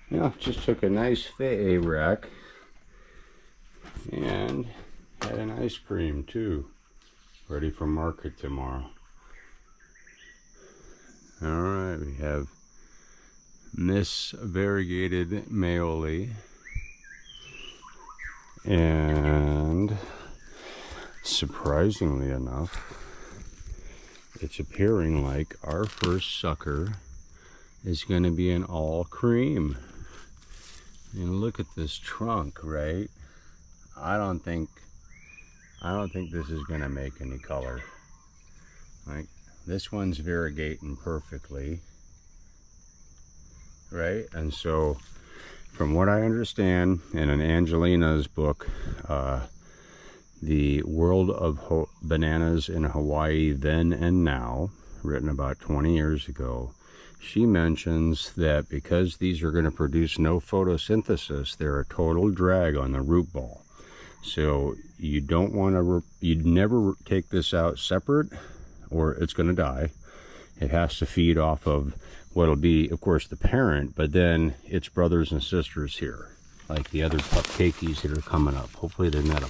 Yeah, just took a nice fay rack and had an ice cream too, ready for market tomorrow. All right, we have Miss Variegated Maoli, and surprisingly enough, it's appearing like our first sucker is going to be an all cream. And look at this trunk, right? I don't think this is going to make any color. Like, this one's variegating perfectly, right? And so from what I understand in an Angelina's book, The World of Bananas in Hawaii Then and Now, written about 20 years ago, she mentions that because these are going to produce no photosynthesis, they're a total drag on the root ball. So you don't want to, you'd never take this out separate or it's going to die. It has to feed off of what'll be, of course, the parent, but then its brothers and sisters here, like the other cupcakes that are coming up. Hopefully they're not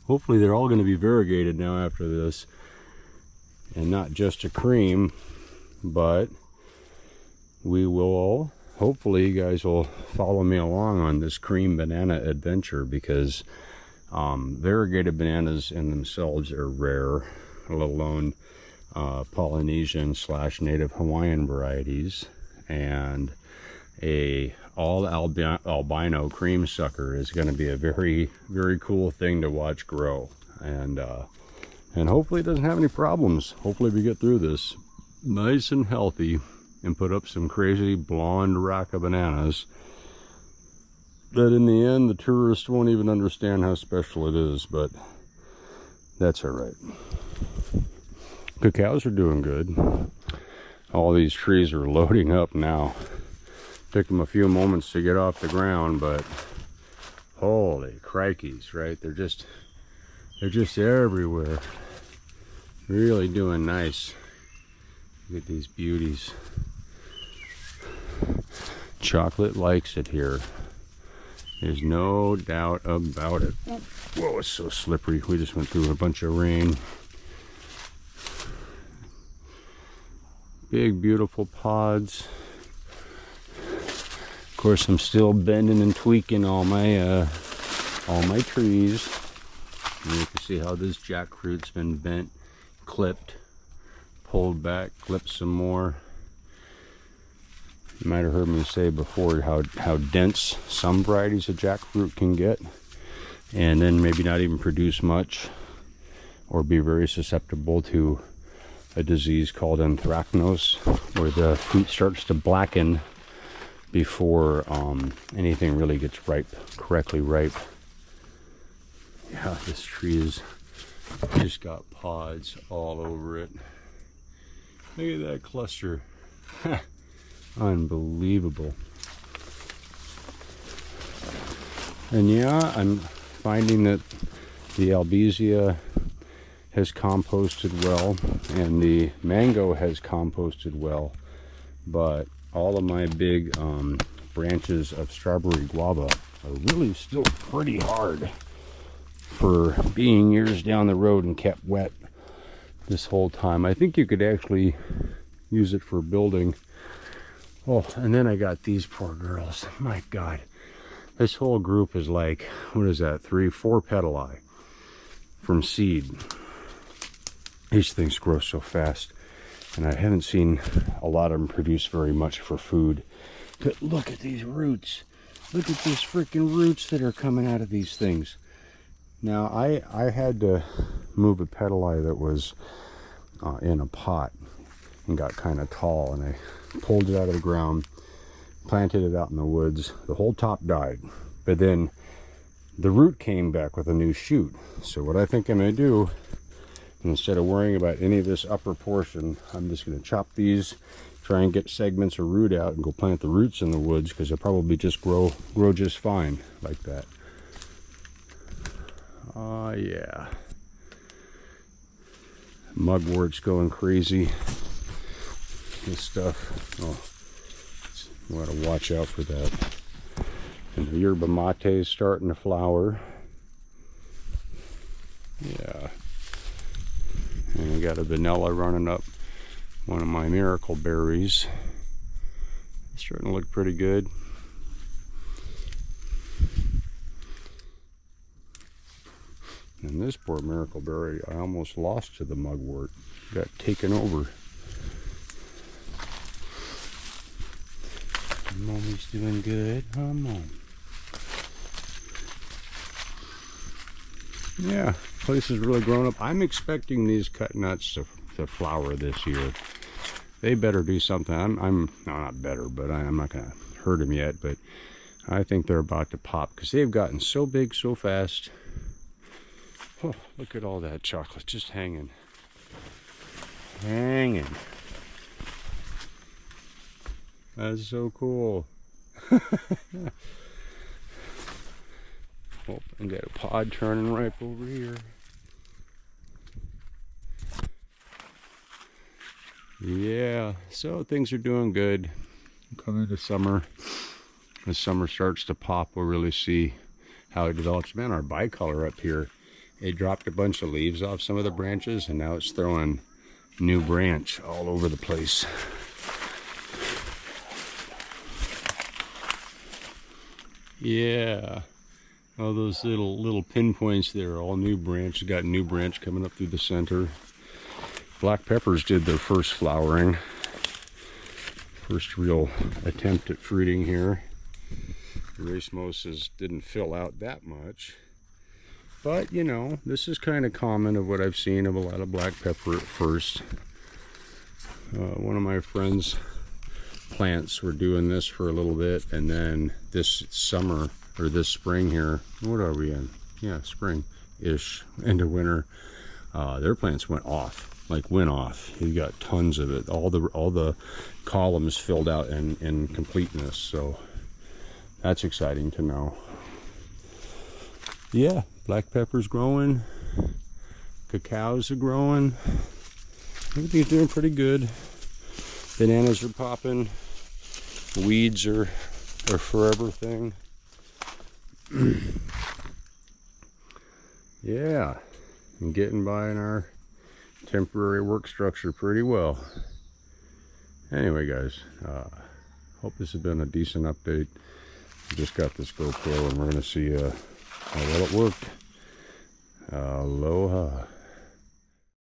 hopefully they're all going to be variegated now after this, and not just a cream, but we will, hopefully you guys will follow me along on this cream banana adventure, because variegated bananas in themselves are rare, let alone Polynesian / native Hawaiian varieties. And a all albino cream sucker is going to be a very, very cool thing to watch grow, and hopefully it doesn't have any problems. Hopefully we get through this nice and healthy and put up some crazy blonde rack of bananas that in the end the tourists won't even understand how special it is, but that's all right. Cacaos are doing good. All these trees are loading up now. Took them a few moments to get off the ground, but holy crikeys, right? They're just everywhere. Really doing nice. Look at these beauties. Chocolate likes it here. There's no doubt about it. Whoa, it's so slippery. We just went through a bunch of rain. Big, beautiful pods. Of course, I'm still bending and tweaking all my trees. And you can see how this jackfruit's been bent, clipped, pulled back, clipped some more. You might have heard me say before how dense some varieties of jackfruit can get, and then maybe not even produce much, or be very susceptible to a disease called anthracnose, where the fruit starts to blacken before anything really gets correctly ripe. Yeah, this tree has just got pods all over it. Look at that cluster. Unbelievable. And yeah, I'm finding that the albizia has composted well, and the mango has composted well, but all of my big branches of strawberry guava are really still pretty hard for being years down the road and kept wet this whole time. I think you could actually use it for building. Oh, and then I got these poor girls. My God, this whole group is like, what is that, 3-4 petali from seed. These things grow so fast, and I haven't seen a lot of them produce very much for food. But look at these roots. Look at these freaking roots that are coming out of these things. Now, I had to move a petali that was in a pot and got kind of tall, and I pulled it out of the ground, planted it out in the woods. The whole top died, but then the root came back with a new shoot. So what I think I'm going to do, instead of worrying about any of this upper portion, I'm just going to chop these, try and get segments of root out, and go plant the roots in the woods, because they'll probably just grow just fine like that. Oh yeah. Mugwort's going crazy. This stuff, oh, it's We got to watch out for that. And the yerba mate is starting to flower. Yeah. And we got a vanilla running up one of my miracle berries. It's starting to look pretty good. And this poor miracle berry, I almost lost to the mugwort. Got taken over. Mommy's doing good, huh, Mom? Yeah, place has really grown up. I'm expecting these cut nuts to flower this year. They better do something. I'm not better, but I'm not gonna hurt them yet. But I think they're about to pop because they've gotten so big so fast. Oh, look at all that chocolate just hanging. That's so cool. Oh, and got a pod turning right over here. Yeah, so things are doing good. Coming to summer. As summer starts to pop, we'll really see how it develops. Man, our bicolor up here, it dropped a bunch of leaves off some of the branches, and now it's throwing new branch all over the place. Yeah, all those little pinpoints there, all new branch. Got new branch coming up through the center. Black peppers did their first flowering. First real attempt at fruiting here. The race mosses didn't fill out that much. But, you know, this is kind of common of what I've seen of a lot of black pepper at first. One of my friends' plants were doing this for a little bit, and then this summer, or this spring here, what are we in? Yeah, spring-ish, into winter, their plants went off. Like went off. You got tons of it. All the columns filled out in completeness. So that's exciting to know. Yeah, black pepper's growing. Cacaos are growing. Everything's doing pretty good. Bananas are popping. Weeds are a forever thing. Yeah, I'm getting by in our temporary work structure pretty well. Anyway, guys, hope this has been a decent update. I just got this GoPro and we're going to see how well it worked. Aloha.